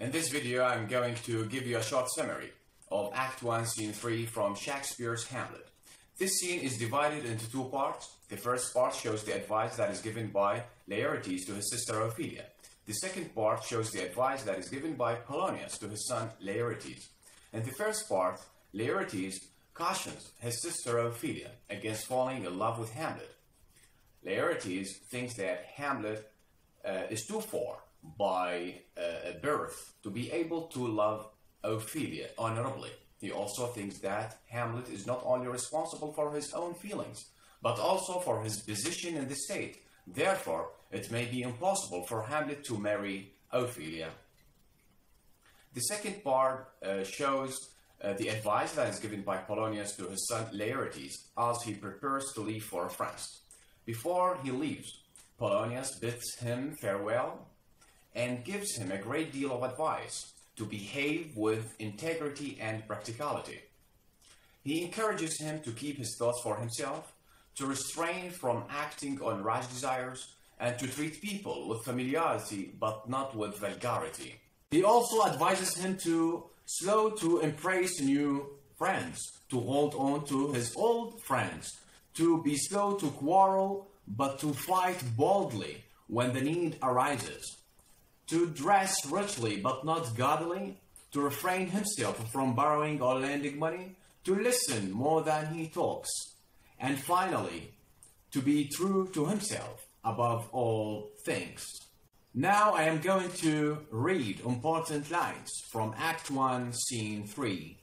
In this video, I'm going to give you a short summary of Act 1, Scene 3 from Shakespeare's Hamlet. This scene is divided into two parts. The first part shows the advice that is given by Laertes to his sister Ophelia. The second part shows the advice that is given by Polonius to his son Laertes. In the first part, Laertes cautions his sister Ophelia against falling in love with Hamlet. Laertes thinks that Hamlet is too far by birth to be able to love Ophelia honorably. He also thinks that Hamlet is not only responsible for his own feelings, but also for his position in the state. Therefore, it may be impossible for Hamlet to marry Ophelia. The second part shows the advice that is given by Polonius to his son Laertes as he prepares to leave for France. Before he leaves, Polonius bids him farewell and gives him a great deal of advice to behave with integrity and practicality. He encourages him to keep his thoughts for himself, to refrain from acting on rash desires, and to treat people with familiarity but not with vulgarity. He also advises him to slow to embrace new friends, to hold on to his old friends, to be slow to quarrel but to fight boldly when the need arises, to dress richly but not gaudily, to refrain himself from borrowing or lending money, to listen more than he talks, and finally, to be true to himself above all things. Now I am going to read important lines from Act 1, Scene 3.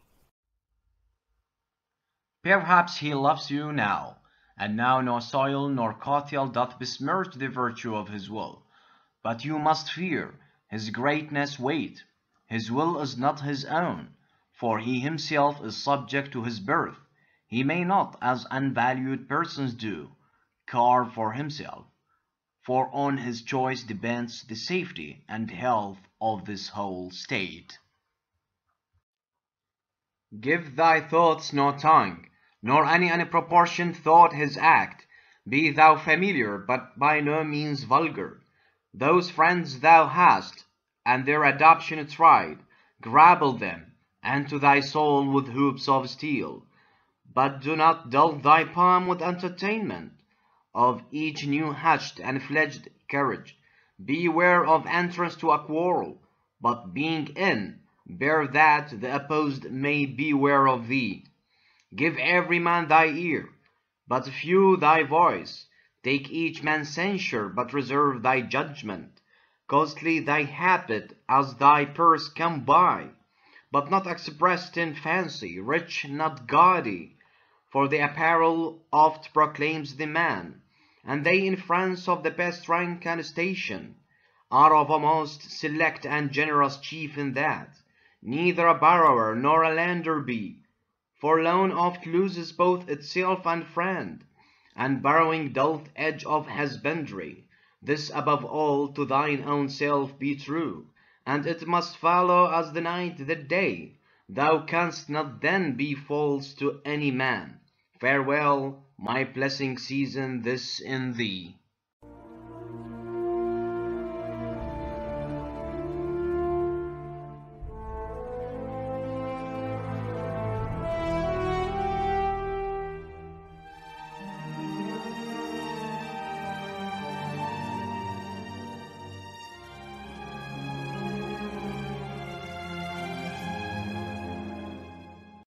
Perhaps he loves you now, and now no soil nor cautel doth besmirch the virtue of his will. But you must fear his greatness wait. His will is not his own, for he himself is subject to his birth. He may not, as unvalued persons do, carve for himself, for on his choice depends the safety and health of this whole state. Give thy thoughts no tongue, nor any unproportioned thought his act. Be thou familiar, but by no means vulgar. Those friends thou hast, and their adoption tried, grapple them, and to thy soul with hoops of steel. But do not dull thy palm with entertainment of each new hatched and fledged courage. Beware of entrance to a quarrel, but being in, bear that the opposed may beware of thee. Give every man thy ear, but few thy voice. Take each man's censure, but reserve thy judgment. Costly thy habit as thy purse come by, but not expressed in fancy, rich, not gaudy. For the apparel oft proclaims the man, and they in France of the best rank and station are of a most select and generous chief in that. Neither a borrower nor a lender be, for loan oft loses both itself and friend, and borrowing doth edge of husbandry. This above all to thine own self be true, and it must follow as the night the day. Thou canst not then be false to any man. Farewell, my blessing season this in thee.